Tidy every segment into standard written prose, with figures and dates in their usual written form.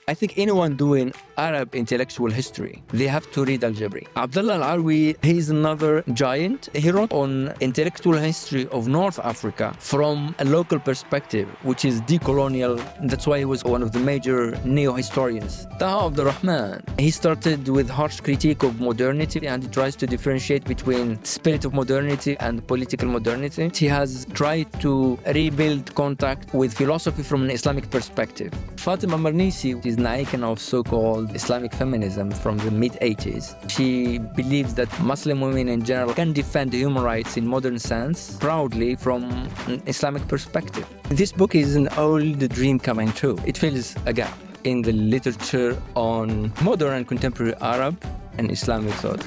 I think anyone doing Arab intellectual history, they have to read Al-Jabri. Abdallah Al-Arawi, he's another giant. He wrote on intellectual history of North Africa from a local perspective, which is decolonial. That's why he was one of the major neo-historians. Taha Abdurrahman, he started with harsh critique of modernity, and he tries to differentiate between spirit of modernity and political modernity. He has tried to rebuild contact with philosophy from an Islamic perspective. Fatima Mernissi is an icon of so-called Islamic feminism from the mid-80s. She believes that Muslim women in general can defend human rights in modern sense proudly from an Islamic perspective. This book is an old dream coming true. It fills a gap in the literature on modern and contemporary Arab and Islamic thought.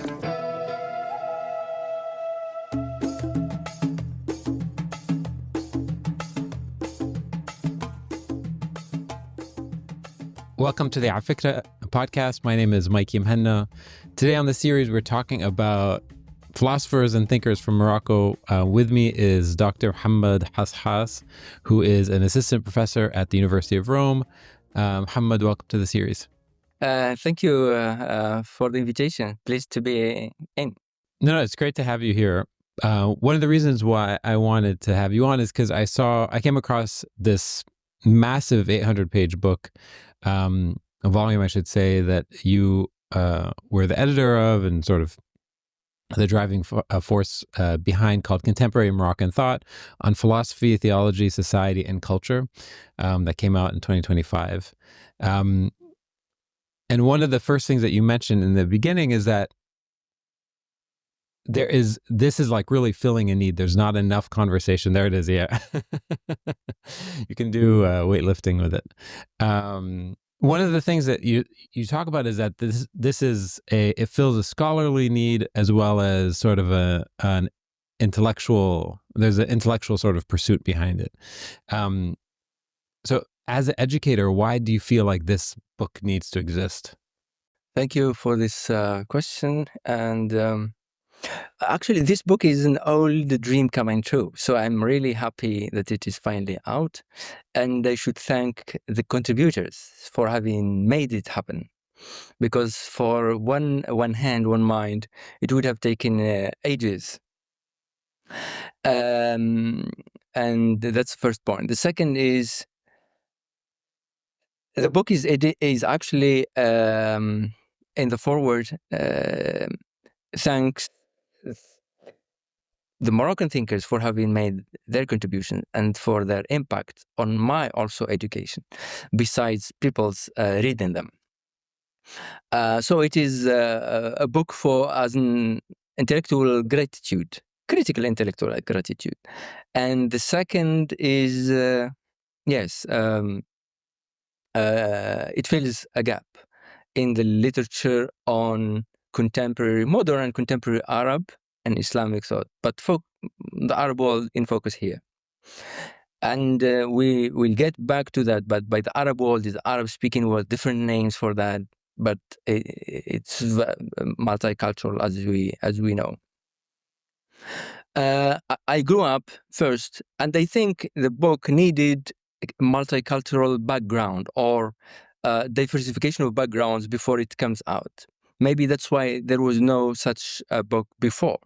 Welcome to the Afikra podcast. My name is Mike Yimhenna. Today on the series, we're talking about philosophers and thinkers from Morocco. With me is Dr. Mohammed Hashas, who is an assistant professor at the University of Rome. Mohammed, welcome to the series. Thank you for the invitation. Pleased to be in. No, it's great to have you here. One of the reasons why I wanted to have you on is because I came across this massive 800-page book, a volume, I should say, that you were the editor of and sort of the driving force behind, called Contemporary Moroccan Thought on Philosophy, Theology, Society, and Culture, that came out in 2025. And one of the first things that you mentioned in the beginning is that this is like really filling a need. There's not enough conversation. There it is. Yeah. You can do weightlifting with it. One of the things that you talk about is that it fills a scholarly need as well as sort of an intellectual, there's an intellectual sort of pursuit behind it. So as an educator, why do you feel like this book needs to exist? Thank you for this question. And actually, this book is an old dream coming true. So I'm really happy that it is finally out. And I should thank the contributors for having made it happen. Because for one hand, one mind, it would have taken ages. And that's the first point. The second is, the book is actually in the foreword, thanks the Moroccan thinkers for having made their contribution and for their impact on my also education, besides people's reading them. So it is a book as an intellectual gratitude, critical intellectual gratitude. And the second is, it fills a gap in the literature on modern and contemporary Arab and Islamic thought, but the Arab world in focus here. And we will get back to that, but by the Arab world is the Arab-speaking world, different names for that, but it's multicultural as we know. I grew up first, and I think the book needed multicultural background or diversification of backgrounds before it comes out. Maybe that's why there was no such book before.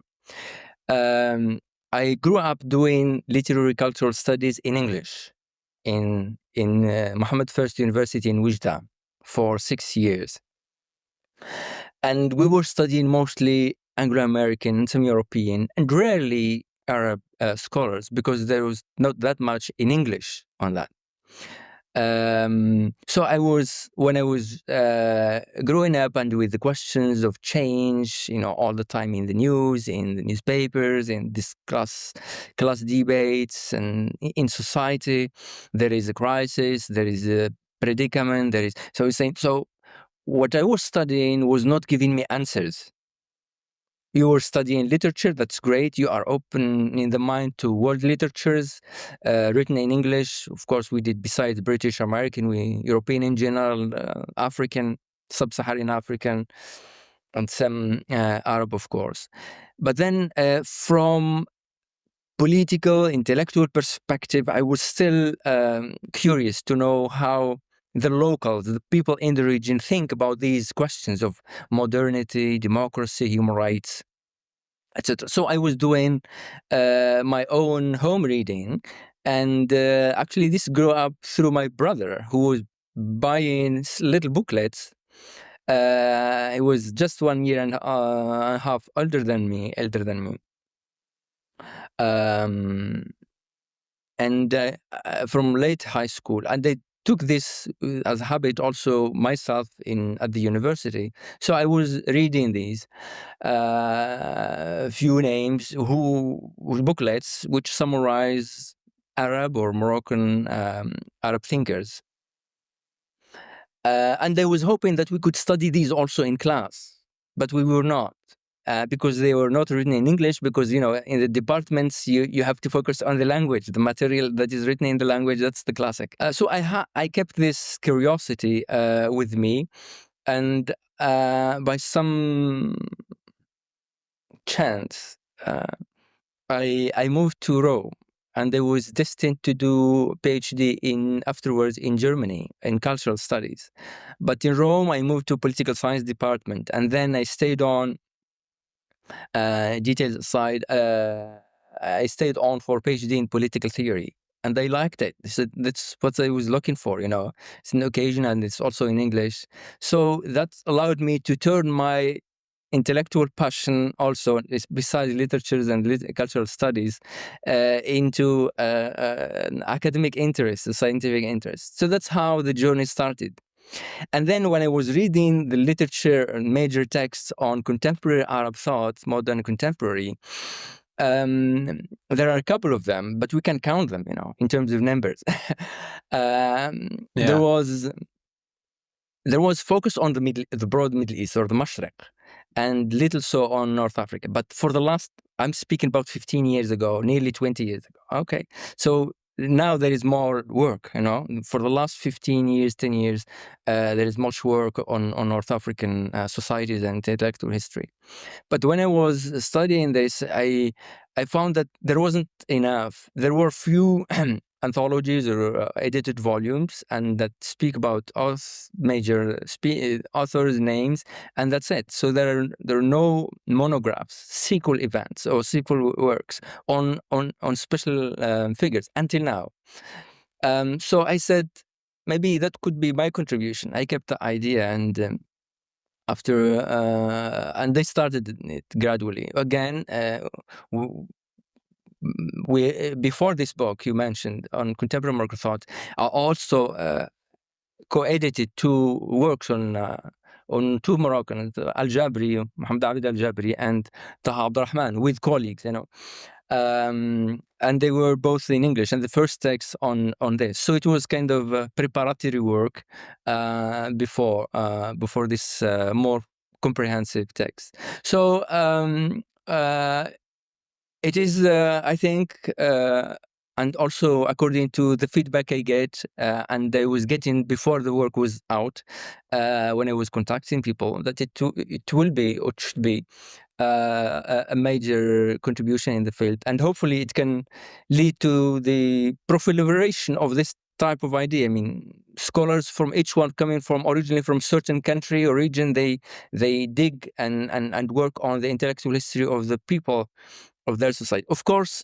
I grew up doing literary cultural studies in English in Mohammed First University in Oujda for 6 years. And we were studying mostly Anglo-American, some European, and rarely Arab scholars, because there was not that much in English on that. So when I was growing up and with the questions of change, all the time in the news, in the newspapers, in this class debates, and in society, there is a crisis, there is a predicament, so what I was studying was not giving me answers. You were studying literature, that's great. You are open in the mind to world literatures written in English. Of course, we did, besides British, American, European in general, African, Sub-Saharan African, and some Arab, of course. But then from political, intellectual perspective, I was still curious to know how the locals, the people in the region, think about these questions of modernity, democracy, human rights, etc. So I was doing my own home reading, and actually this grew up through my brother, who was buying little booklets. He was just 1 year and a half older than me, um, and from late high school, and I took this as a habit also myself at the university. So I was reading these few names booklets which summarize Arab or Moroccan Arab thinkers, and I was hoping that we could study these also in class, but we were not. Because they were not written in English, because, you know, in the departments, you have to focus on the language, the material that is written in the language, that's the classic. So I kept this curiosity with me, and by some chance, I moved to Rome, and I was destined to do PhD afterwards in Germany in cultural studies. But in Rome, I moved to political science department, and then I stayed on. Details aside, I stayed on for PhD in political theory, and I liked it. So that's what I was looking for, you know. It's an occasion, and it's also in English. So that allowed me to turn my intellectual passion also, besides literatures and cultural studies, into an academic interest, a scientific interest. So that's how the journey started. And then when I was reading the literature and major texts on contemporary Arab thought, modern contemporary, there are a couple of them, but we can count them, you know, in terms of numbers. There was focus on the broad Middle East, or the Mashriq, and little so on North Africa. But for the last, I'm speaking about 15 years ago, nearly 20 years ago. Okay. So now there is more work, you know. For the last 15 years, 10 years, there is much work on North African societies and intellectual history. But when I was studying this, I found that there wasn't enough. There were few anthologies or edited volumes, and that speak about major authors' names, and that's it. So there are no monographs, sequel events, or sequel works on special figures until now. So I said, maybe that could be my contribution. I kept the idea, and after and they started it gradually. Again, we before this book you mentioned on contemporary Moroccan thought, I also co-edited two works on two Moroccans, Al-Jabri, Mohammed Al-Jabri, and Taha Abdurrahman, with colleagues, you know. And they were both in English, and the first text on this. So it was kind of preparatory work before this more comprehensive text. So it is, I think, and also according to the feedback I get, and I was getting before the work was out, when I was contacting people, that it will be, or should be, a major contribution in the field, and hopefully it can lead to the proliferation of this type of idea. I mean, scholars from each one coming from originally from certain country or region, they dig and work on the intellectual history of the people of their society. Of course,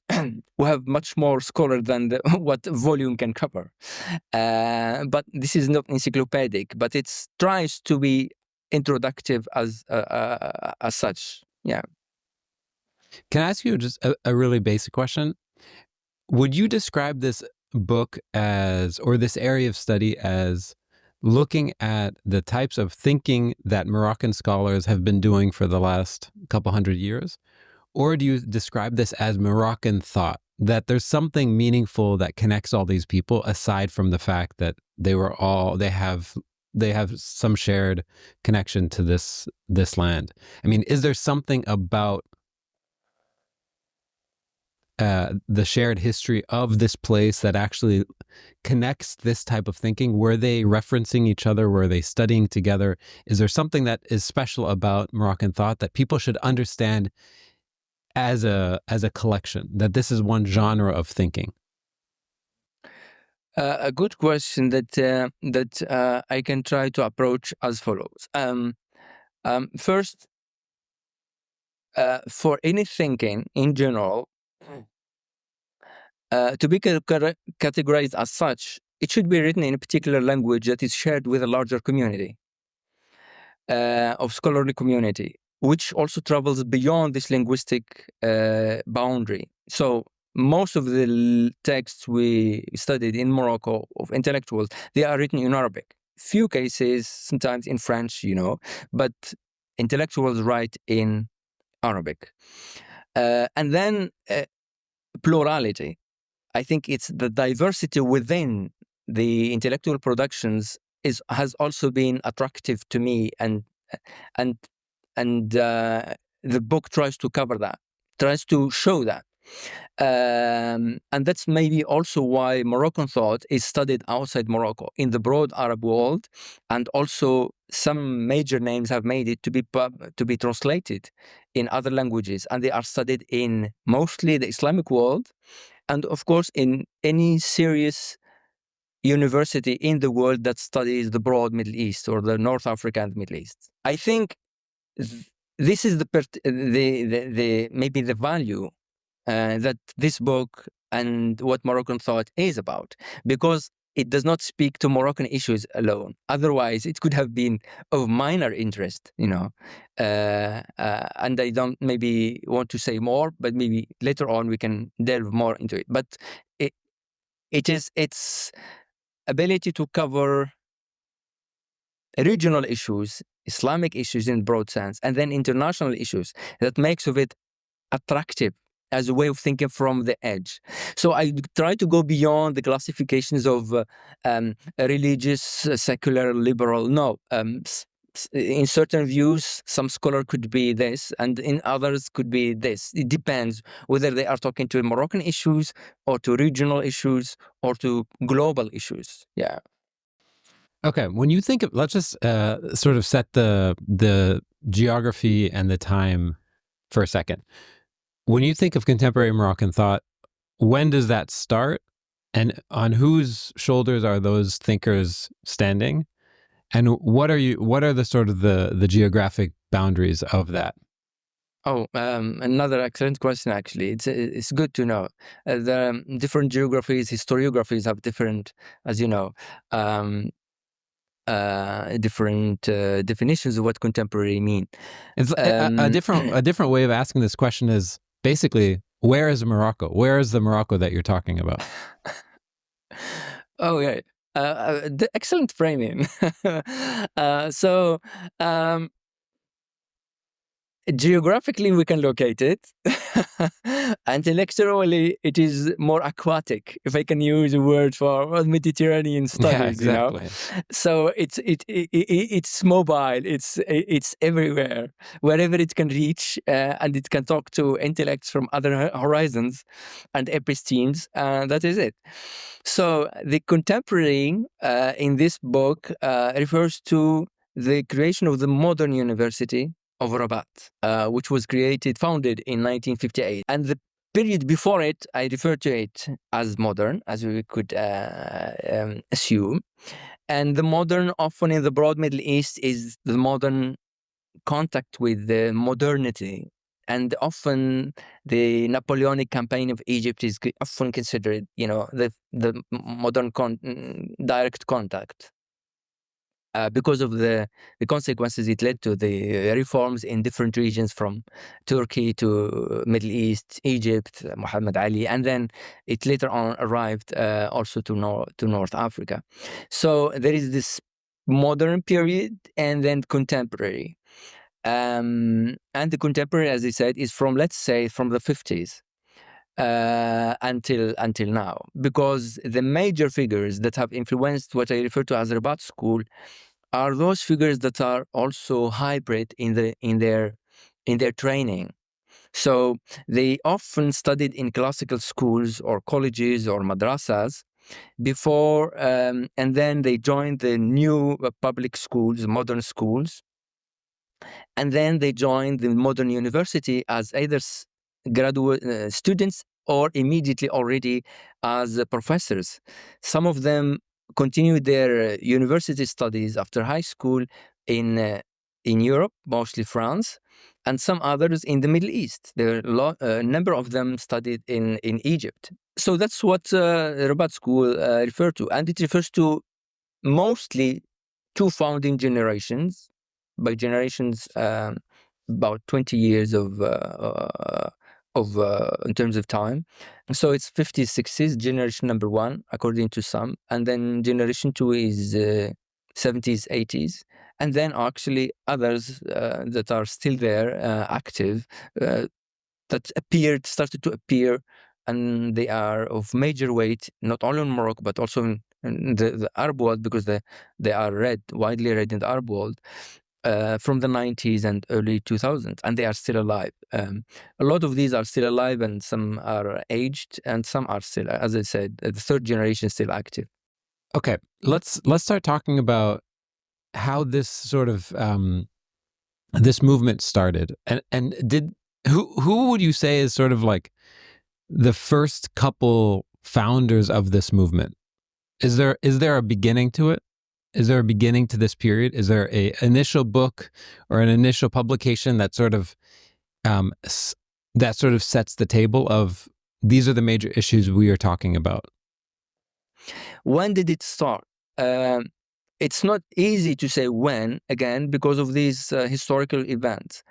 we have much more scholars than what volume can cover, but this is not encyclopedic, but it tries to be introductive as such. Yeah. Can I ask you just a really basic question? Would you describe this book as, or this area of study as, looking at the types of thinking that Moroccan scholars have been doing for the last couple hundred years? Or do you describe this as Moroccan thought, that there's something meaningful that connects all these people, aside from the fact that they have some shared connection to this land? I mean, is there something about the shared history of this place that actually connects this type of thinking? Were they referencing each other? Were they studying together? Is there something that is special about Moroccan thought that people should understand as a collection, that this is one genre of thinking? A good question that I can try to approach as follows. First, for any thinking in general, to be categorized as such, it should be written in a particular language that is shared with a larger community of scholarly community, which also travels beyond this linguistic boundary. So most of the texts we studied in Morocco of intellectuals, they are written in Arabic. Few cases, sometimes in French, but intellectuals write in Arabic. And then plurality. I think it's the diversity within the intellectual productions has also been attractive to me, and the book tries to cover that, tries to show that. And that's maybe also why Moroccan thought is studied outside Morocco in the broad Arab world, and also some major names have made it to be translated in other languages, and they are studied in mostly the Islamic world, and of course in any serious university in the world that studies the broad Middle East or the North Africa and Middle East. I think this is the maybe the value that this book and what Moroccan thought is about, because it does not speak to Moroccan issues alone. Otherwise, it could have been of minor interest, and I don't maybe want to say more, but maybe later on we can delve more into it. But it is its ability to cover regional issues, Islamic issues in broad sense, and then international issues that makes of it attractive as a way of thinking from the edge. So I try to go beyond the classifications of religious, secular, liberal. No, in certain views, some scholar could be this, and in others could be this. It depends whether they are talking to Moroccan issues or to regional issues or to global issues. Yeah. Okay, when you think of, let's just sort of set the geography and the time for a second. When you think of contemporary Moroccan thought, when does that start, and on whose shoulders are those thinkers standing, and what are the sort of the geographic boundaries of that? Oh, another excellent question. Actually, it's good to know. The different geographies, historiographies have different, as you know, different definitions of what contemporary mean. It's a different way of asking this question is basically, where is Morocco? Where is the Morocco that you're talking about? Oh yeah, the excellent framing. So. Geographically, we can locate it. Intellectually, it is more aquatic, if I can use a word for Mediterranean studies. Yeah, exactly. So it's mobile. It's everywhere, wherever it can reach, and it can talk to intellects from other horizons and epistemes. That is it. So the contemporary in this book refers to the creation of the modern university of Rabat, which was founded in 1958. And the period before it, I refer to it as modern, as we could assume. And the modern, often in the broad Middle East, is the modern contact with the modernity. And often the Napoleonic campaign of Egypt is often considered, the modern direct contact. Because of the consequences it led to, the reforms in different regions from Turkey to Middle East, Egypt, Muhammad Ali, and then it later on arrived also to North Africa. So there is this modern period and then contemporary. And the contemporary, as I said, is from, let's say, from the 50s. Until now, because the major figures that have influenced what I refer to as Rabat school are those figures that are also hybrid in their training. So they often studied in classical schools or colleges or madrasas before, and then they joined the new public schools, modern schools, and then they joined the modern university as either graduate students or immediately already as professors. Some of them continued their university studies after high school in Europe, mostly France, and some others in the Middle East. There are a number of them studied in Egypt. So that's what Rabat School referred to, and it refers to mostly two founding generations. By generations, about 20 years of in terms of time. So it's 50s, 60s, generation number one, according to some, and then generation two is 70s, 80s, and then actually others that are still there, active, that started to appear, and they are of major weight, not only in Morocco, but also in the Arab world, because they are widely read in the Arab world, from the 90s and early 2000s, and they are still alive. A lot of these are still alive, and some are aged, and some are still, as I said, the third generation is still active. Okay, let's start talking about how this sort of this movement started, and who would you say is sort of like the first couple founders of this movement? Is there a beginning to it? Is there a beginning to this period? Is there a initial book or an initial publication that sort of sets the table of these are the major issues we are talking about? When did it start? It's not easy to say when, again, because of these historical events.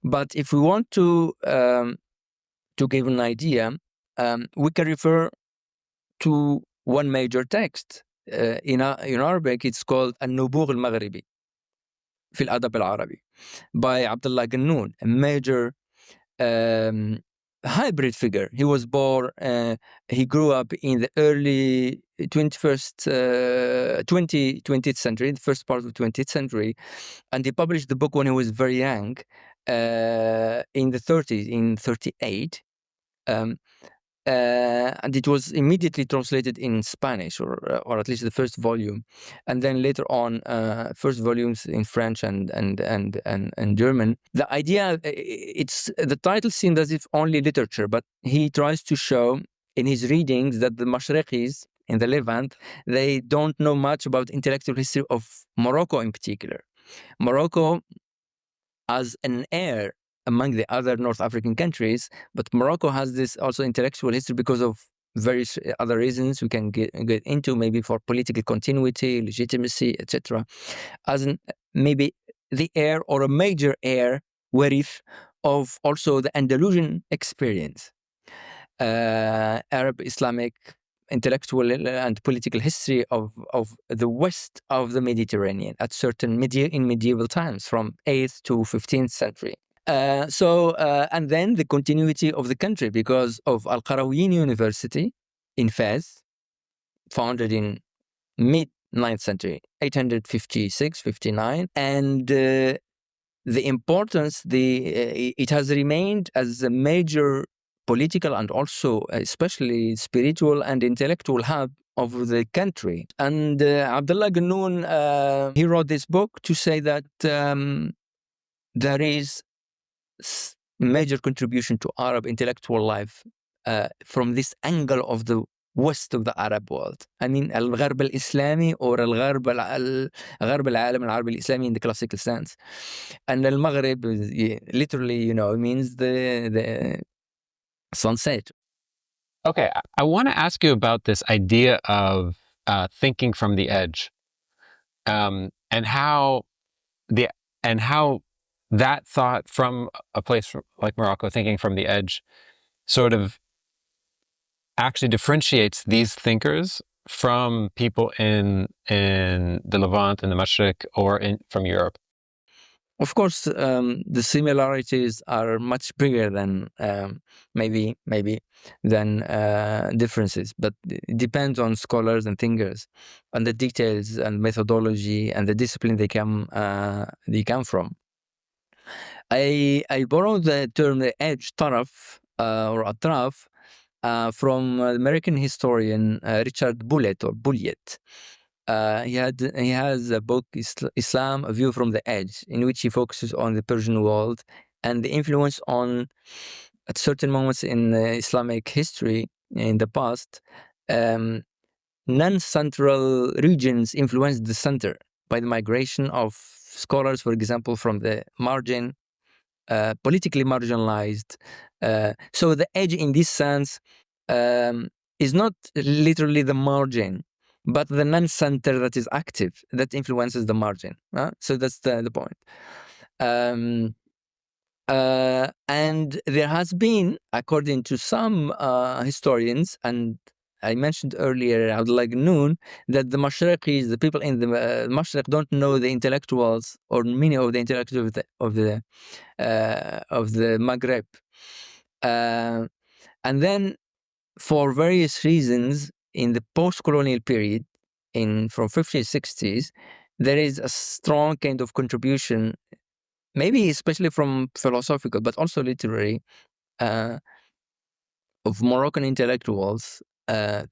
But if we want to give an idea, we can refer to one major text. In Arabic, it's called النبوغ المغربي في الأدب العربي by Abdallah Gannoun, a major hybrid figure. He was born, he grew up in the early 20th century, the first part of the 20th century, and he published the book when he was very young, in the 30s, in 38. And it was immediately translated in Spanish, or at least the first volume, and then later on, first volumes in French and German. The idea, the title seems as if only literature, but he tries to show in his readings that the Mashriqis in the Levant, they don't know much about intellectual history of Morocco in particular. Morocco as an heir among the other North African countries, but Morocco has this also intellectual history because of various other reasons we can get into, maybe for political continuity, legitimacy, etc. As maybe the heir or a major heir, warith, of also the Andalusian experience, Arab Islamic intellectual and political history of the west of the Mediterranean at certain in medieval times, from 8th to 15th century. And then the continuity of the country because of Al-Qarawiyyin University in Fez, founded in mid-9th century, 856, 59, and the importance, it has remained as a major political and also especially spiritual and intellectual hub of the country. And Abdallah Gannoun, he wrote this book to say that there is major contribution to Arab intellectual life from this angle of the west of the Arab world. I mean, Al-Gharb al-Islami, or Al-Gharb al-Alam al-Arabi al-Islami in the classical sense. And Al-Maghrib, literally, means the sunset. Okay, I want to ask you about this idea of thinking from the edge, and how that thought from a place like Morocco, thinking from the edge, sort of actually differentiates these thinkers from people in the Levant, in the Mashriq, or from Europe. Of course, the similarities are much bigger than maybe than differences, but it depends on scholars and thinkers, and the details and methodology and the discipline they come from. I borrowed the term the edge, taraf, or atraf, from American historian Richard Bulliet, or Bulliet. He has a book, Islam, A View from the Edge, in which he focuses on the Persian world and the influence on at certain moments in Islamic history in the past, non-central regions influenced the center by the migration of scholars, for example, from the margin, politically marginalized. So the edge in this sense is not literally the margin, but the non-center that is active, that influences the margin. So that's the point. And there has been, according to some historians, and I mentioned earlier, Abdullah Noon, that the Mashriqis, the people in the Mashriq, don't know the intellectuals, or many of the intellectuals of the Maghreb. And then, for various reasons, in the post-colonial period, from 50s, 60s, there is a strong kind of contribution, maybe especially from philosophical, but also literary, of Moroccan intellectuals that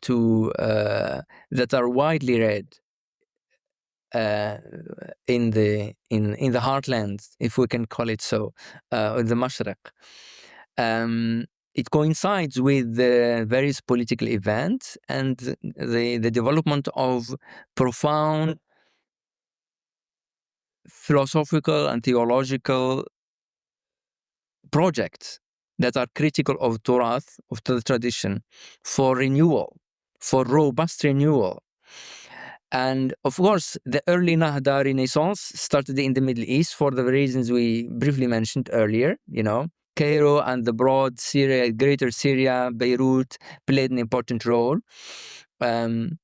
are widely read in the heartlands, if we can call it so, the Mashriq. It coincides with the various political events and the development of profound philosophical and theological projects that are critical of Turath, of the tradition, for renewal, for robust renewal. And of course, the early Nahda Renaissance started in the Middle East for the reasons we briefly mentioned earlier. Cairo and the broad Syria, greater Syria, Beirut played an important role. And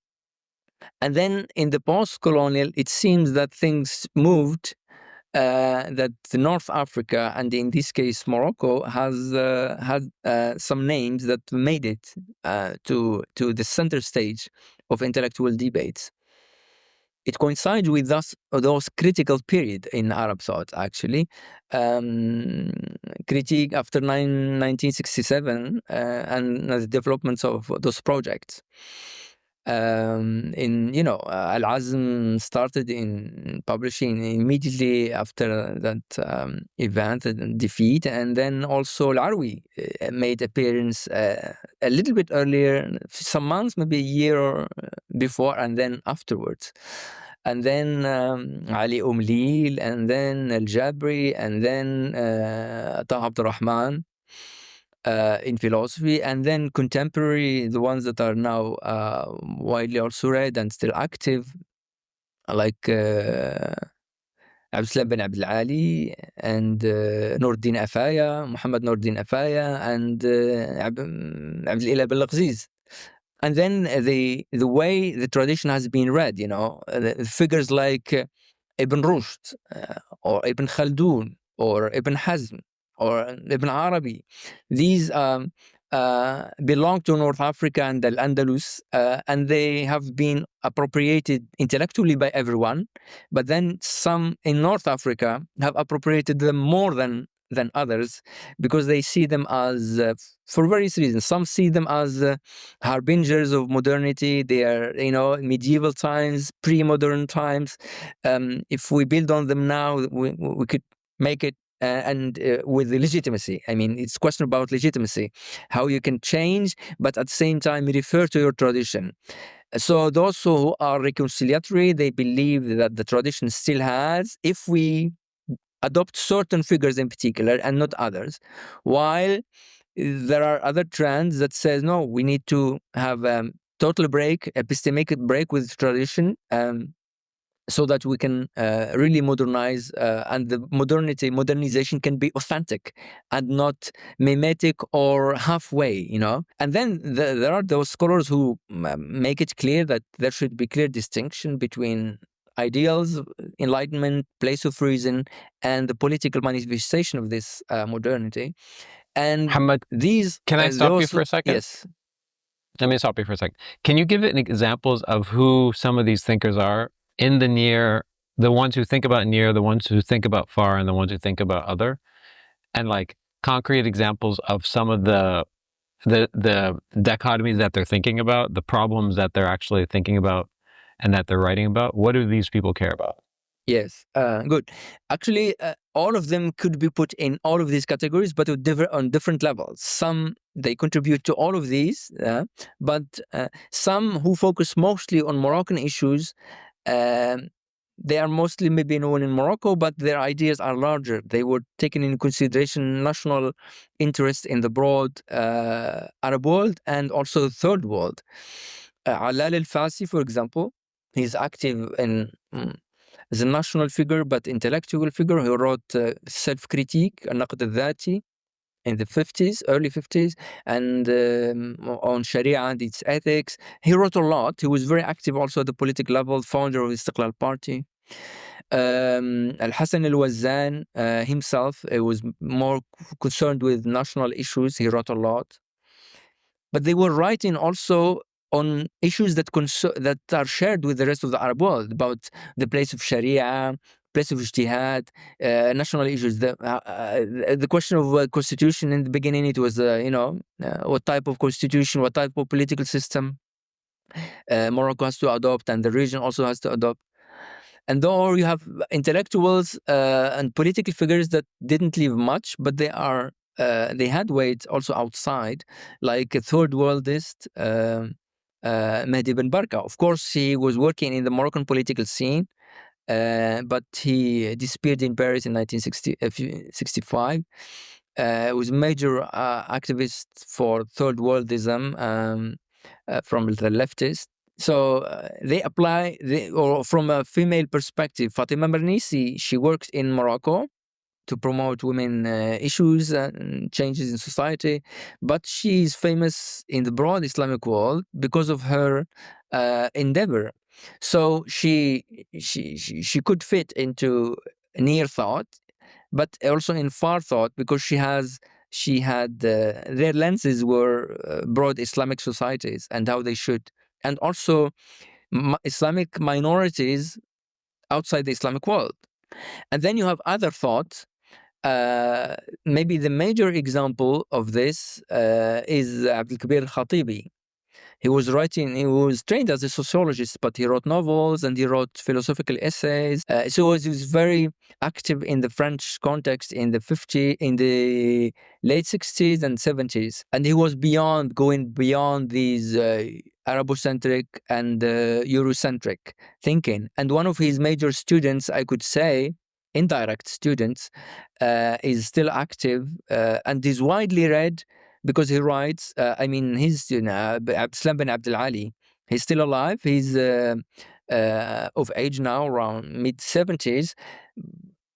then in the post-colonial, it seems that things moved, that North Africa, and in this case Morocco, has had some names that made it to the center stage of intellectual debates. It coincides with those critical period in Arab thought, actually. Critique after 1967 and the developments of those projects. Al-Azm started in publishing immediately after that event and defeat, and then also Laroui made appearance a little bit earlier, some months, maybe a year or before, and then afterwards. And then Ali Umlil, and then Al-Jabri, and then Taha Abdurrahman in philosophy, and then contemporary, the ones that are now widely also read and still active, like Abdessalam bin Abdul Ali, and Noordin Afaya, Muhammad Noordin Afaya, and Abdelilah bin Aziz. And then the way the tradition has been read, the figures like Ibn Rushd, or Ibn Khaldun, or Ibn Hazm, or Ibn Arabi, these belong to North Africa and Al-Andalus, and they have been appropriated intellectually by everyone, but then some in North Africa have appropriated them more than others, because they see them as, for various reasons, some see them as harbingers of modernity. They are, medieval times, pre-modern times. If we build on them now, we could make it, and with the legitimacy. I mean, it's a question about legitimacy, how you can change, but at the same time refer to your tradition. So those who are reconciliatory, they believe that the tradition still has, if we adopt certain figures in particular and not others, while there are other trends that says, no, we need to have total break, epistemic break with tradition, so that we can really modernize, and the modernization can be authentic and not mimetic or halfway, And then there are those scholars who make it clear that there should be clear distinction between ideals, enlightenment, place of reason, and the political manifestation of this modernity. And Muhammad, these... can I stop you for a second? Yes. Let me stop you for a second. Can you give examples of who some of these thinkers are in the near, the ones who think about near, the ones who think about far, and the ones who think about other? And like concrete examples of some of the dichotomies that they're thinking about, the problems that they're actually thinking about and that they're writing about. What do these people care about? Yes, good. Actually, all of them could be put in all of these categories, but on different levels. Some they contribute to all of these, but some who focus mostly on Moroccan issues, um, they are mostly maybe known in Morocco, but their ideas are larger. They were taken into consideration national interest in the broad Arab world and also third world. Alal al-Fasi, for example, he's active in as a national figure but intellectual figure. He wrote Self-Critique, النقد الذاتي, in the 50s, early 50s, and on Sharia and its ethics. He wrote a lot. He was very active also at the political level, founder of the Istiqlal Party. Al-Hassan al-Wazzan himself was more concerned with national issues. He wrote a lot. But they were writing also on issues that are shared with the rest of the Arab world about the place of Sharia, place of ijtihad, national issues. The question of constitution in the beginning, it was, what type of constitution, what type of political system Morocco has to adopt, and the region also has to adopt. And though you have intellectuals and political figures that didn't leave much, but they had weight also outside, like a third worldist, Mehdi Ben Barka. Of course, he was working in the Moroccan political scene, but he disappeared in Paris in 1965. He was a major activist for third worldism from the leftists. So or from a female perspective, Fatima Mernissi, she works in Morocco to promote women issues and changes in society, but she's famous in the broad Islamic world because of her endeavor. So she could fit into near thought, but also in far thought, because she had their lenses were broad Islamic societies and how they should, and also Islamic minorities outside the Islamic world. And then you have other thoughts. Maybe the major example of this is Abdelkebir Khatibi. He was trained as a sociologist, but he wrote novels and he wrote philosophical essays. So he was very active in the French context in the late 60s and 70s. And he was going beyond these Arabocentric and Eurocentric thinking. And one of his major students, I could say, indirect students, is still active and is widely read, because he writes, he's Abdessalam bin Abdul Ali. He's still alive. He's of age now, around mid-70s.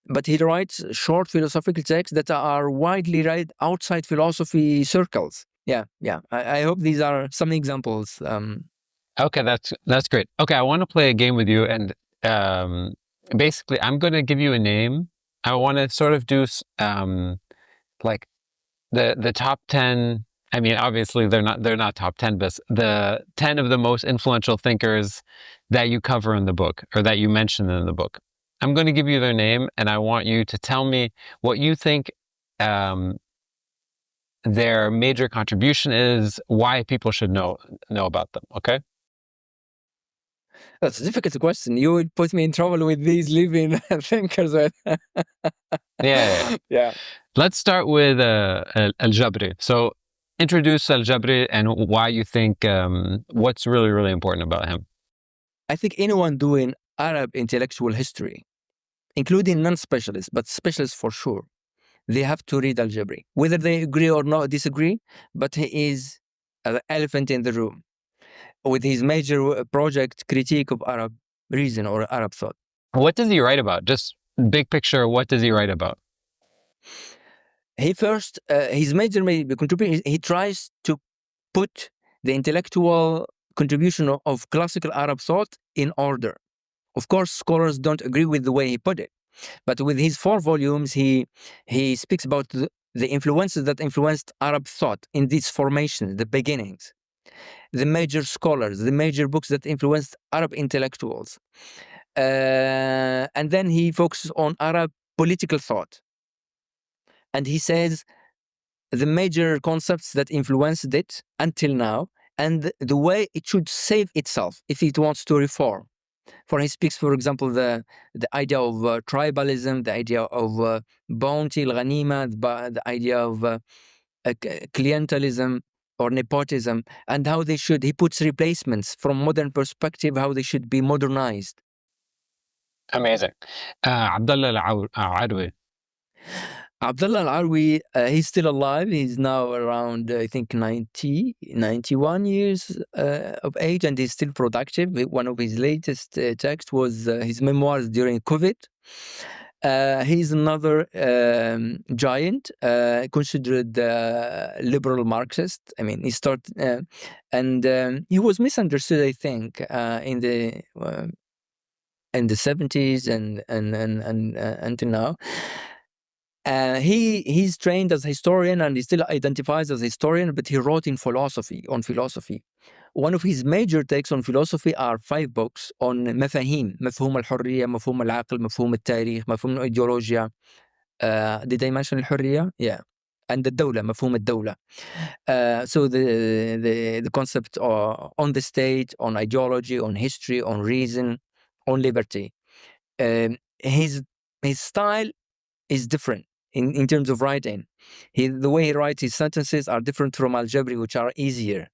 But he writes short philosophical texts that are widely read outside philosophy circles. Yeah. I hope these are some examples. Okay, that's great. Okay, I want to play a game with you, and basically, I'm going to give you a name. I want to sort of do like the top 10. I mean, obviously they're not top 10, but the 10 of the most influential thinkers that you cover in the book, or that you mention in the book. I'm going to give you their name, and I want you to tell me what you think their major contribution is, why people should know about them. Okay? That's a difficult question. You would put me in trouble with these living thinkers. Yeah. Yeah. Let's start with Al-Jabri. So introduce Al-Jabri and why you think, what's really, really important about him. I think anyone doing Arab intellectual history, including non-specialists, but specialists for sure, they have to read Al-Jabri, whether they agree or not, disagree, but he is an elephant in the room with his major project, Critique of Arab Reason or Arab Thought. What does he write about? Just big picture, what does he write about? He first, his major contribution, he tries to put the intellectual contribution of classical Arab thought in order. Of course, scholars don't agree with the way he put it, but with his 4 volumes, he speaks about the influences that influenced Arab thought in these formations, the beginnings, the major scholars, the major books that influenced Arab intellectuals. And then he focuses on Arab political thought. And he says the major concepts that influenced it until now, and the way it should save itself if it wants to reform. For he speaks, for example, the idea of tribalism, the idea of bounty, al-ghanima, the idea of clientelism or nepotism, and how they should, he puts replacements from modern perspective, how they should be modernized. Amazing. Abdallah Al-Aroui. Abdallah Al-Aroui, he's still alive. He's now around, I think, 91 years of age, and he's still productive. One of his latest texts was his memoirs during COVID. He's another giant, considered liberal Marxist. I mean, he started, and he was misunderstood, I think, in the 70s and until now. He's trained as a historian, and he still identifies as a historian, but he wrote on philosophy. One of his major takes on philosophy are 5 books on مفاهيم الحرية, مفهوم العقل, مفهوم التاريخ, مفهوم الإيديولوجيا. Did I mention الحرية? Yeah. And the الدولة, مفهوم الدولة. So the concept on the state, on ideology, on history, on reason, on liberty. His style is different in terms of writing. The way he writes his sentences are different from Al-Jabri, which are easier.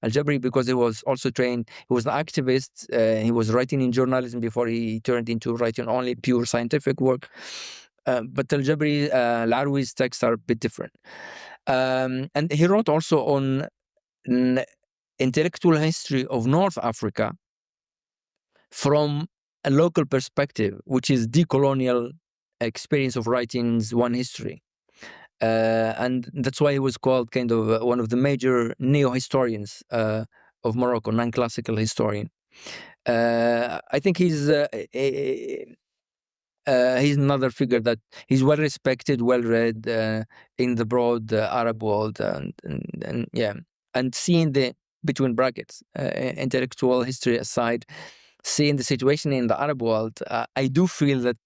Al-Jabri, because he was also trained, he was an activist, he was writing in journalism before he turned into writing only pure scientific work. But Al-Jabri, Al-Aroui's texts are a bit different. And he wrote also on intellectual history of North Africa from a local perspective, which is decolonial experience of writing's one history. And that's why he was called kind of one of the major neo-historians of Morocco, non-classical historian. I think he's another figure that he's well respected, well read in the broad Arab world, and yeah, and seeing the between brackets intellectual history aside, seeing the situation in the Arab world, I do feel that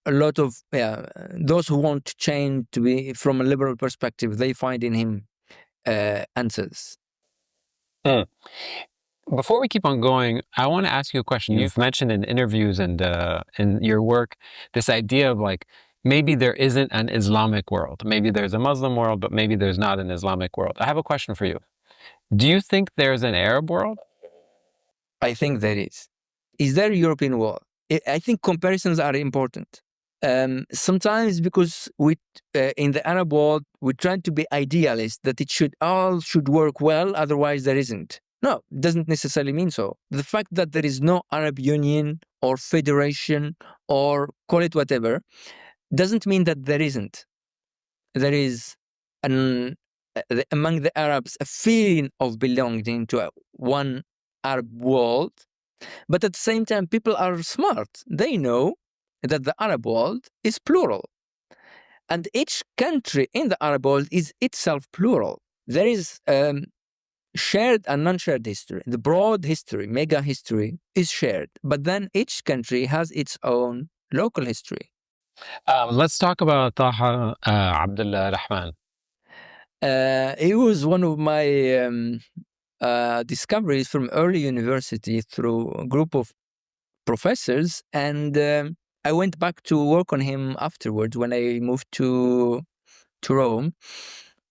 a lot of those who want change to be from a liberal perspective, they find in him answers. Before we keep on going, I want to ask you a question. You've mentioned in interviews and in your work this idea of like maybe there isn't an Islamic world. Maybe there's a Muslim world, but maybe there's not an Islamic world. I have a question for you. Do you think there's an Arab world? I think there is. Is there a European world? I think comparisons are important. Sometimes because we in the Arab world we try to be idealist, that it should work well, otherwise there isn't. No, it doesn't necessarily mean so. The fact that there is no Arab Union or federation or call it whatever doesn't mean that there isn't. There is among the Arabs a feeling of belonging to one Arab world, but at the same time people are smart. They know that the Arab world is plural, and each country in the Arab world is itself plural. There is shared and non-shared history. The broad history, mega history, is shared, but then each country has its own local history. Let's talk about Taha Abdulrahman. He was one of my discoveries from early university through a group of professors, and I went back to work on him afterwards when I moved to Rome.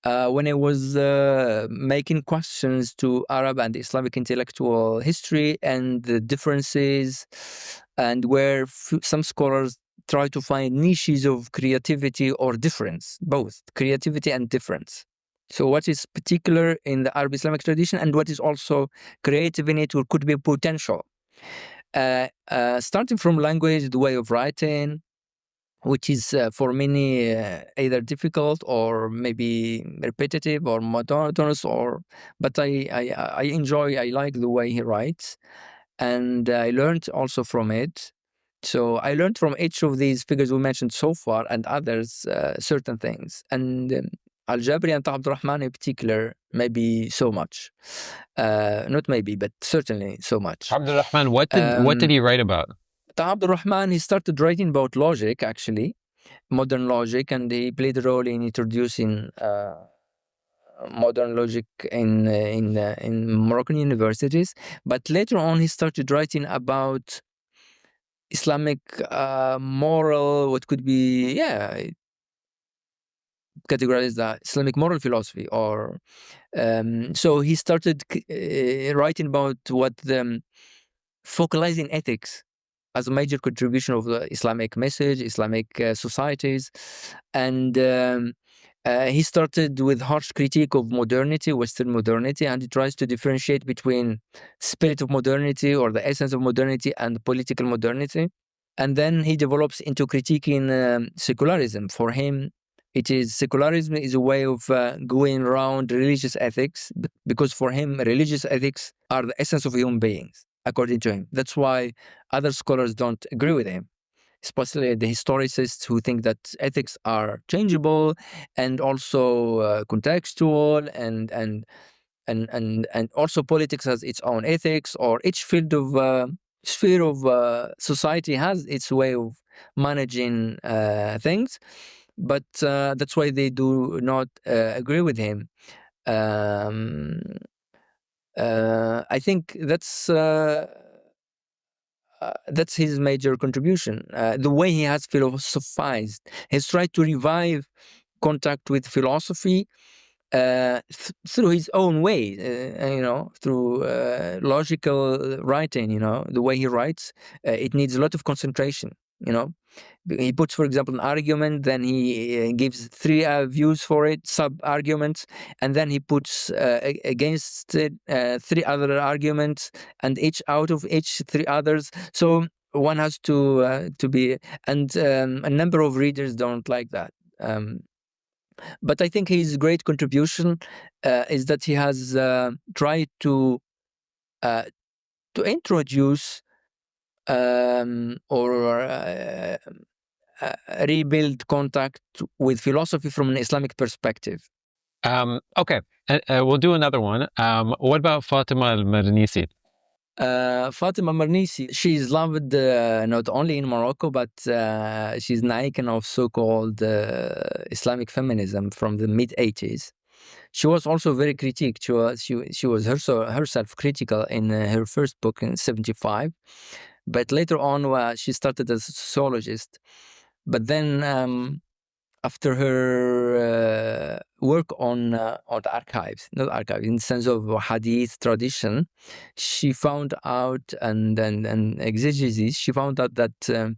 When I was making questions to Arab and Islamic intellectual history and the differences, and where some scholars try to find niches of creativity or difference, both creativity and difference. So what is particular in the Arab Islamic tradition and what is also creative in it, or could be potential. Starting from language, the way of writing, which is for many either difficult or maybe repetitive or monotonous, but I enjoy, I like the way he writes, and I learned also from it. So I learned from each of these figures we mentioned so far and others certain things, and Al-Jabri and Abdurrahman in particular, maybe so much. Not maybe, but certainly so much. Abdurrahman, what did he write about? Abdurrahman, he started writing about logic, actually, modern logic, and he played a role in introducing modern logic in Moroccan universities. But later on, he started writing about Islamic moral, what could be, categorized that Islamic moral philosophy, or so he started writing about what the focalizing ethics as a major contribution of the Islamic message, Islamic societies, and he started with harsh critique of modernity, Western modernity, and he tries to differentiate between spirit of modernity or the essence of modernity and political modernity. And then he develops into critiquing secularism. For him, secularism is a way of going around religious ethics, because for him, religious ethics are the essence of human beings, according to him. That's why other scholars don't agree with him, especially the historicists who think that ethics are changeable and also contextual, and also politics has its own ethics, or each field of sphere of society has its way of managing things. But that's why they do not agree with him. I think that's his major contribution. The way he has philosophized, he's tried to revive contact with philosophy through his own way, through logical writing. The way he writes, it needs a lot of concentration. He puts, for example, an argument, then he gives three views for it, sub-arguments, and then he puts against it three other arguments, and each out of each three others. So one has to be, and a number of readers don't like that. But I think his great contribution is that he has tried to introduce or rebuild contact with philosophy from an Islamic perspective. Okay, we'll do another one. What about Fatima al-Mernissi? Fatima Mernissi, she is loved not only in Morocco, but she's an icon of so-called Islamic feminism from the mid-80s. She was also very critiqued. She was herself critical in her first book in 75, but later on she started as a sociologist. But then after her work on the archives, not archives, in the sense of hadith tradition, she found out, and exegesis, she found out that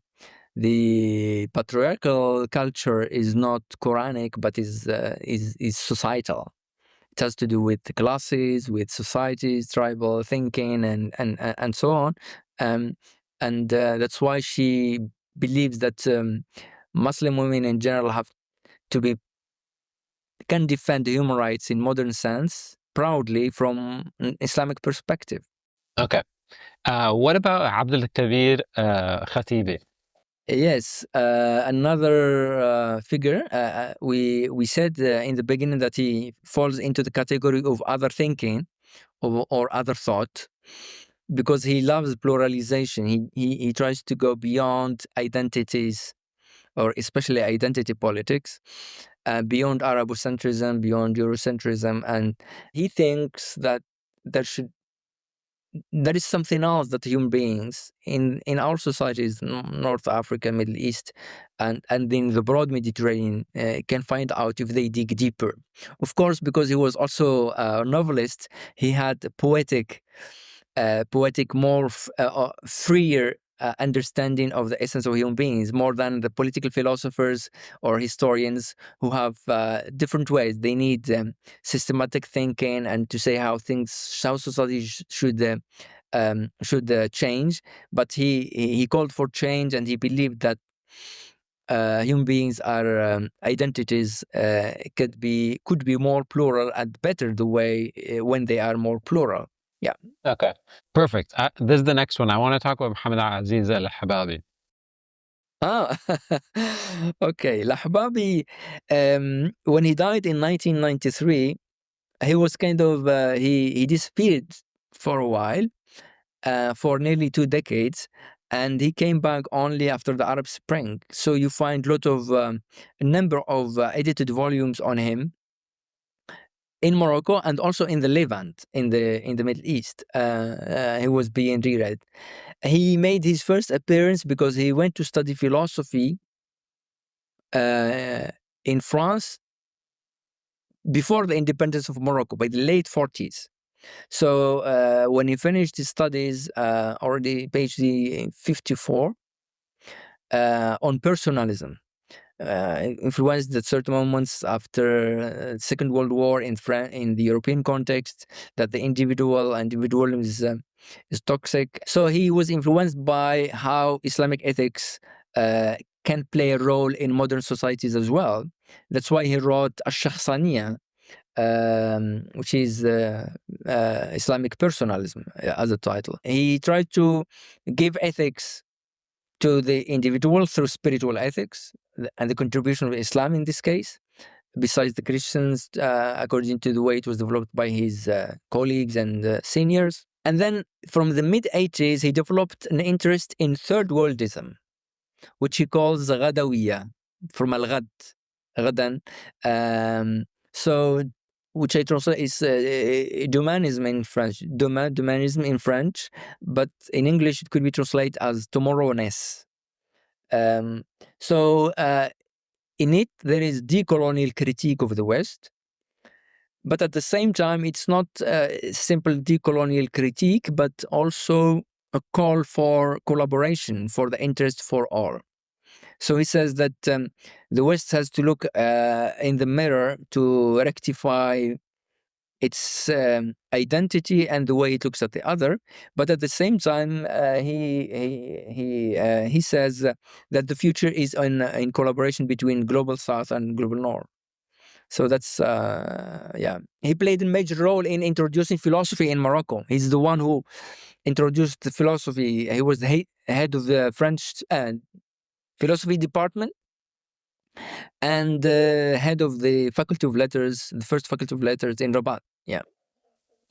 the patriarchal culture is not Quranic, but is societal. It has to do with classes, with societies, tribal thinking, and so on. And that's why she believes that Muslim women in general can defend human rights in modern sense proudly from an Islamic perspective. Okay. What about Abdelkebir Khatibi? Yes, another figure. We said in the beginning that he falls into the category of other thinking or other thought, because he loves pluralization. He tries to go beyond identities, or especially identity politics, beyond Arabocentrism, beyond Eurocentrism, and he thinks that there is something else that human beings in our societies, North Africa, Middle East, and in the broad Mediterranean can find out if they dig deeper. Of course, because he was also a novelist, he had a poetic, more freer understanding of the essence of human beings, more than the political philosophers or historians who have different ways. They need systematic thinking and to say how society should change. But he called for change, and he believed that human beings are identities could be more plural and better the way when they are more plural. Yeah. Okay, perfect. This is the next one. I want to talk about Mohammed Aziz al-Lahbabi. Ah, okay. Lahbabi, when he died in 1993, he was kind of he disappeared for a while, for nearly 2 decades, and he came back only after the Arab Spring. So you find a number of edited volumes on him. in Morocco and also in the Levant, in the Middle East. He was being reread. He made his first appearance because he went to study philosophy in France before the independence of Morocco, by the late 40s. So when he finished his studies, already PhD 54, on personalism, influenced at certain moments after Second World War in the European context, that the individualism is toxic. So he was influenced by how Islamic ethics can play a role in modern societies as well. That's why he wrote Ash-Shakhsaniya, which is Islamic personalism as a title. He tried to give ethics to the individual through spiritual ethics and the contribution of Islam in this case, besides the Christians, according to the way it was developed by his colleagues and seniors. And then from the mid-80s, he developed an interest in third worldism, which he calls Ghadawiya, from Al-Ghad, Ghadan. So, which I translate is Dumanism in French, Dumanism in French, but in English it could be translated as tomorrowness. So in it, there is decolonial critique of the West, but at the same time, it's not simple decolonial critique, but also a call for collaboration for the interest for all. So he says that the West has to look in the mirror to rectify its identity and the way it looks at the other, but at the same time, he says that the future is in collaboration between global South and global North. So that's He played a major role in introducing philosophy in Morocco. He's the one who introduced the philosophy. He was the head of the French philosophy department and head of the Faculty of Letters, the first Faculty of Letters in Rabat. Yeah.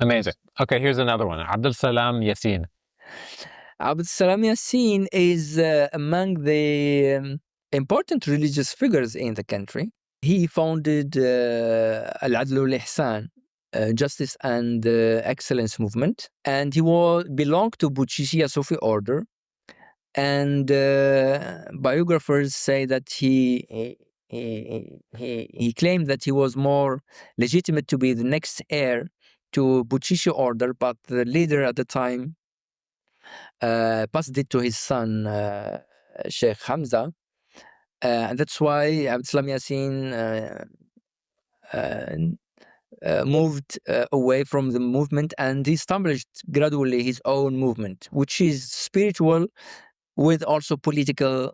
Amazing. Okay, here's another one. Abdessalam Yassine. Abdessalam Yassine is among the important religious figures in the country. He founded Al-Adl wal-Ihsan, Justice and Excellence movement, and he belonged to Bouchichia Sufi order. And biographers say that he claimed that he was more legitimate to be the next heir to Bouchichi order, but the leader at the time passed it to his son, Sheikh Hamza. And that's why Abdessalam Yassine moved away from the movement, and he established gradually his own movement, which is spiritual with also political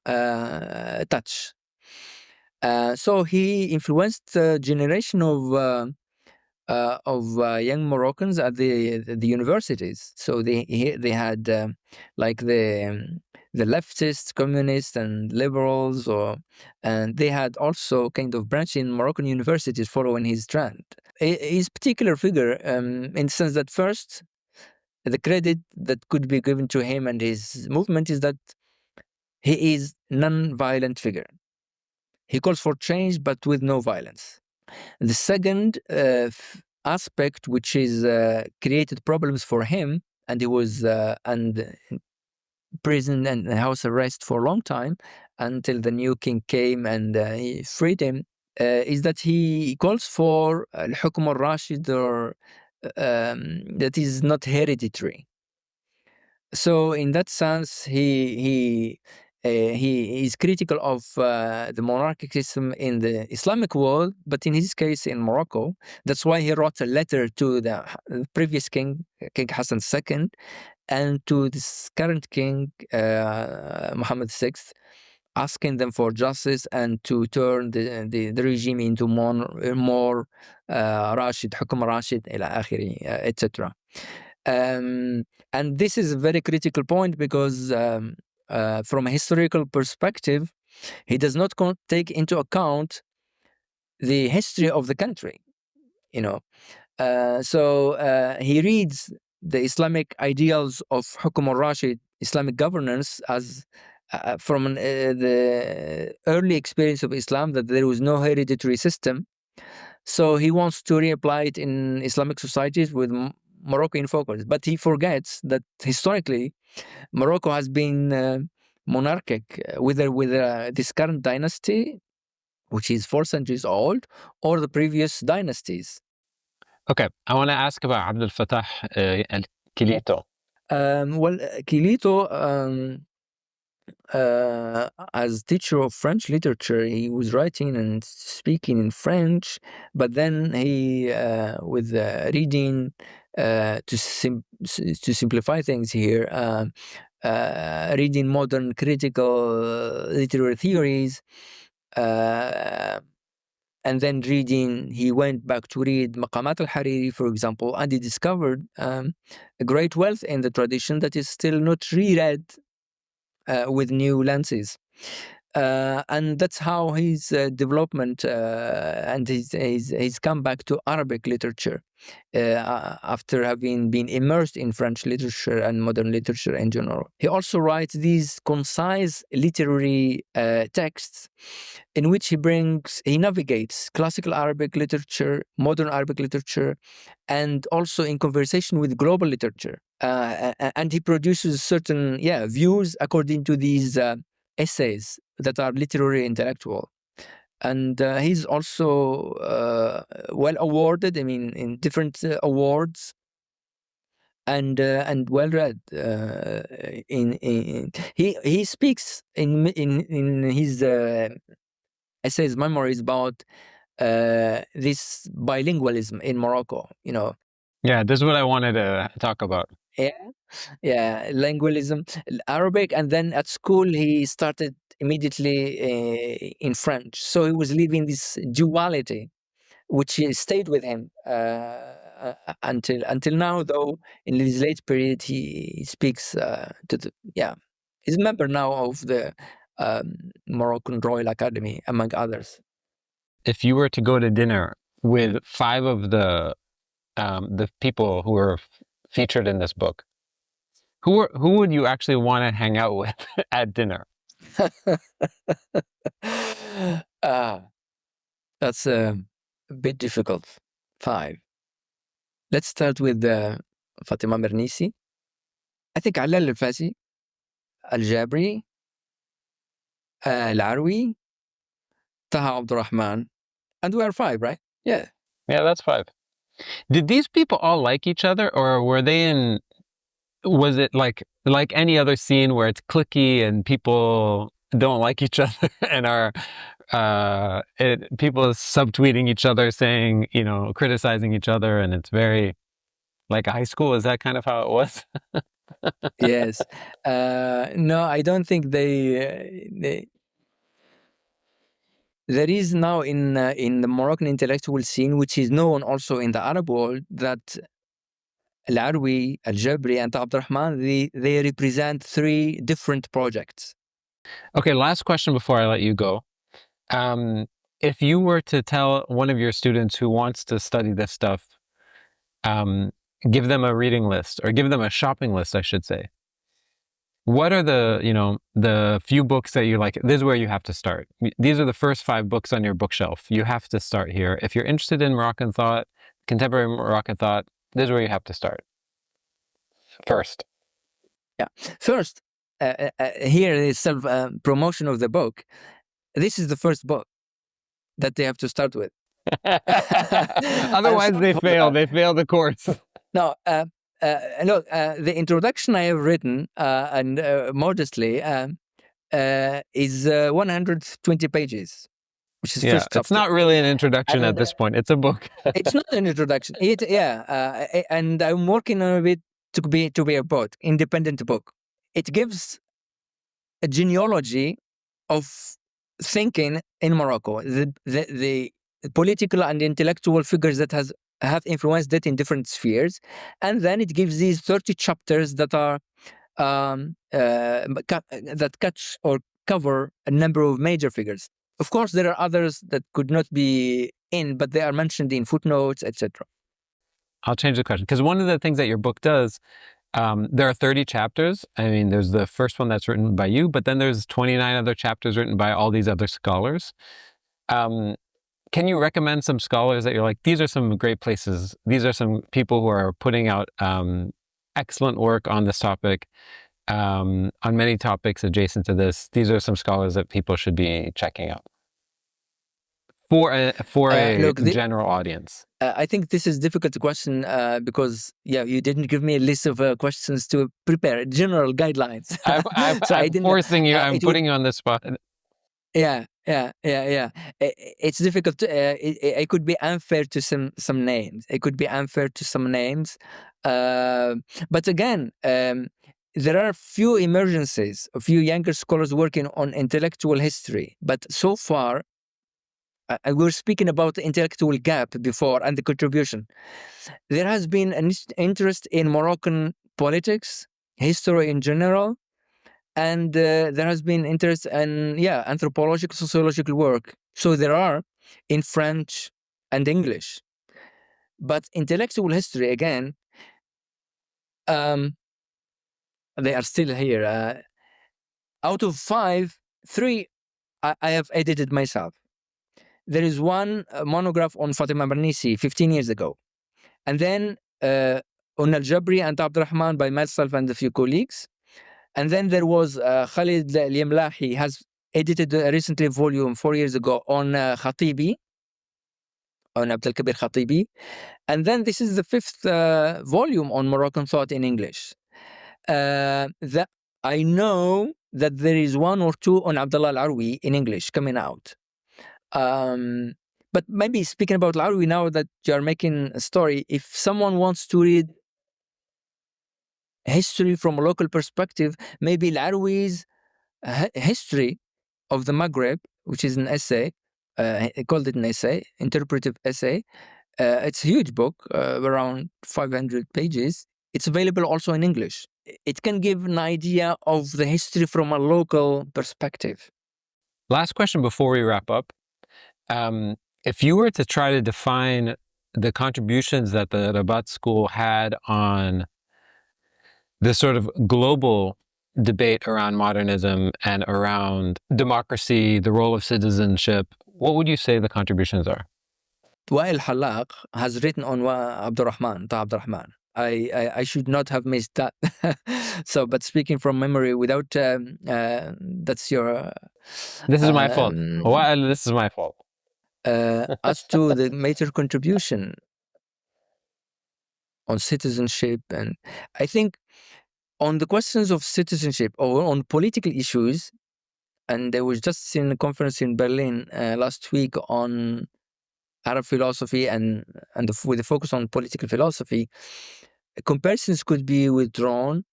touch. So he influenced a generation of young Moroccans at the universities. So they had like the leftists, communists, and liberals, and they had also kind of branch in Moroccan universities following his trend. His particular figure, in the sense that first, the credit that could be given to him and his movement is that he is non-violent figure. He calls for change, but with no violence. The second aspect, which is created problems for him, and he was prison and house arrest for a long time until the new king came and he freed him, is that he calls for al-hukm al-rashid, or that is not hereditary. So in that sense, he is critical of the monarchic system in the Islamic world, but in his case in Morocco. That's why he wrote a letter to the previous king, King Hassan II, and to this current king, Mohammed VI, asking them for justice and to turn the regime into more Rashid, Hukum Rashid, ila akhiri, etc. And this is a very critical point because from a historical perspective, he does not take into account the history of the country, you know. So he reads the Islamic ideals of Hukum al-Rashid, Islamic governance, as from the early experience of Islam, that there was no hereditary system. So he wants to reapply it in Islamic societies with Moroccan focus. But he forgets that historically, Morocco has been monarchic, whether with this current dynasty, which is 4 centuries old, or the previous dynasties. Okay, I want to ask about AbdelFattah Kilito. Kilito, as teacher of French literature, he was writing and speaking in French, but then he, with reading, to simplify things here, reading modern critical literary theories, and then reading, he went back to read Maqamat al-Hariri, for example, and he discovered a great wealth in the tradition that is still not reread with new lenses. And that's how his development and his comeback to Arabic literature after having been immersed in French literature and modern literature in general. He also writes these concise literary texts in which he navigates classical Arabic literature, modern Arabic literature, and also in conversation with global literature. And he produces certain views according to these essays that are literary intellectual. And he's also well awarded, I mean, in different awards, and well read. He speaks in his essays, memories about this bilingualism in Morocco. Yeah, this is what I wanted to talk about. Yeah, lingualism, Arabic, and then at school he started immediately in French. So he was living this duality, which stayed with him until now. Though in his late period, he speaks to the He's a member now of the Moroccan Royal Academy, among others. If you were to go to dinner with 5 of the people who are featured in this book, who would you actually want to hang out with at dinner? That's a bit difficult. 5. Let's start with Fatima Mernissi. I think Al-Fasi, Al-Jabri, Laroui, Taha Abdurrahman, and we are 5, right? Yeah. Yeah, that's 5. Did these people all like each other, or were they in? Was it like any other scene where it's cliquey and people don't like each other and are people subtweeting each other, saying, criticizing each other, and it's very like high school? Is that kind of how it was? Yes. No, I don't think they. There is now in the Moroccan intellectual scene, which is known also in the Arab world, that Laroui, Al-Jabri, and Abdurrahman, they represent 3 different projects. Okay, last question before I let you go. If you were to tell one of your students who wants to study this stuff, give them a reading list, or give them a shopping list, I should say, what are the few books that you like? This is where you have to start. These are the first 5 books on your bookshelf. You have to start here. If you're interested in Moroccan thought, contemporary Moroccan thought, this is where you have to start. First. Yeah. First, here is self promotion of the book. This is the first book that they have to start with. Otherwise, they fail. They fail the course. No, look, the introduction I have written, and modestly, is 120 pages, which is first chapter. It's not really an introduction at this point. It's a book. It's not an introduction. And I'm working on it to be a book, independent book. It gives a genealogy of thinking in Morocco, the political and intellectual figures that have influenced it in different spheres, and then it gives these 30 chapters that are that catch or cover a number of major figures. Of course, there are others that could not be in, but they are mentioned in footnotes, etc. I'll change the question, because one of the things that your book does, there are 30 chapters. I mean, there's the first one that's written by you, but then there's 29 other chapters written by all these other scholars. can you recommend some scholars that you're like, these are some great places. These are some people who are putting out excellent work on this topic, on many topics adjacent to this. These are some scholars that people should be checking out for a general audience. I think this is a difficult question because, you didn't give me a list of questions to prepare, general guidelines. I'm forcing you, I'm putting you on the spot. Yeah. It's difficult. It could be unfair to some names. It could be unfair to some names. But again, there are few emergencies, a few younger scholars working on intellectual history. But so far, we were speaking about the intellectual gap before and the contribution. There has been an interest in Moroccan politics, history in general, and there has been interest in anthropological, sociological work. So there are in French and English. But intellectual history, again, they are still here. Out of 5, 3 I have edited myself. There is one monograph on Fatima Mernissi 15 years ago. And then on Al-Jabri and Abdurrahman by myself and a few colleagues. And then there was Khalid Al-Yamlahi has edited recently a volume 4 years ago on Khatibi, on Abdelkebir Khatibi. And then this is the 5th volume on Moroccan thought in English. That I know that there is 1 or 2 on Abdallah Laroui in English coming out. But maybe speaking about Laroui, now that you're making a story, if someone wants to read history from a local perspective, maybe Laroui's history of the Maghreb, which is an essay, he called it an essay, interpretive essay. It's a huge book, around 500 pages. It's available also in English. It can give an idea of the history from a local perspective. Last question before we wrap up. If you were to try to define the contributions that the Rabat school had on the sort of global debate around modernism and around democracy, the role of citizenship, what would you say the contributions are? Wael Halaq has written on Abdurrahman, Taha Abdurrahman. I should not have missed that. So, but speaking from memory, without that's your. This is my fault. Wael, this is my fault. As to the major contribution on citizenship, and I think on the questions of citizenship or on political issues, and there was just in a conference in Berlin last week on Arab philosophy and with a focus on political philosophy, comparisons could be withdrawn.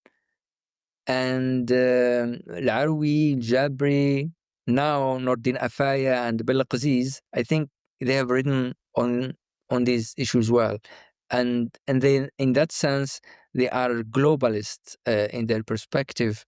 And Laroui, Jabri, now Nordin Afaya and Aziz, I think they have written on these issues well. And then in that sense, they are globalists in their perspective.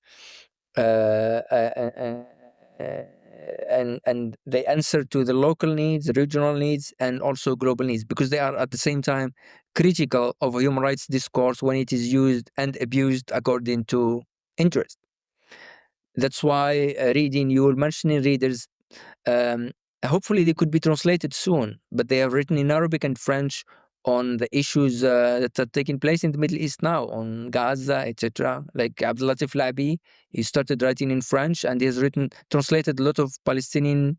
And they answer to the local needs, regional needs, and also global needs, because they are at the same time critical of a human rights discourse when it is used and abused according to interest. That's why reading, you were mentioning readers, hopefully they could be translated soon, but they have written in Arabic and French on the issues that are taking place in the Middle East now, on Gaza, etc. Like Abdallah Lahbabi, he started writing in French and he has translated a lot of Palestinian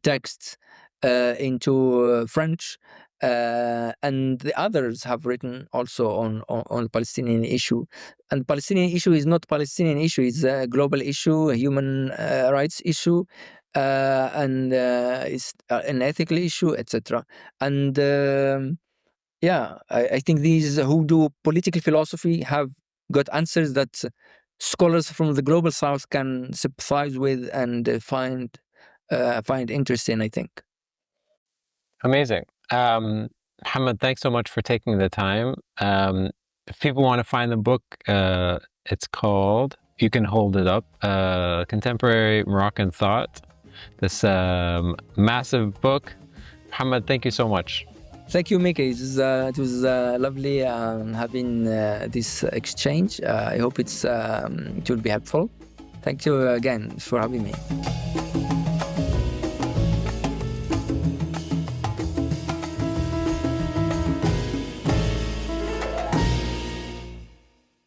texts into French, and the others have written also on the Palestinian issue. And the Palestinian issue is not a Palestinian issue; it's a global issue, a human rights issue, and it's an ethical issue, etc. And I think these who do political philosophy have got answers that scholars from the global south can sympathize with and find interesting, I think. Amazing. Mohammed, thanks so much for taking the time. If people want to find the book, it's called, you can hold it up, Contemporary Moroccan Thought. This massive book. Mohammed, thank you so much. Thank you, Mickey. It was lovely having this exchange. I hope it will be helpful. Thank you again for having me.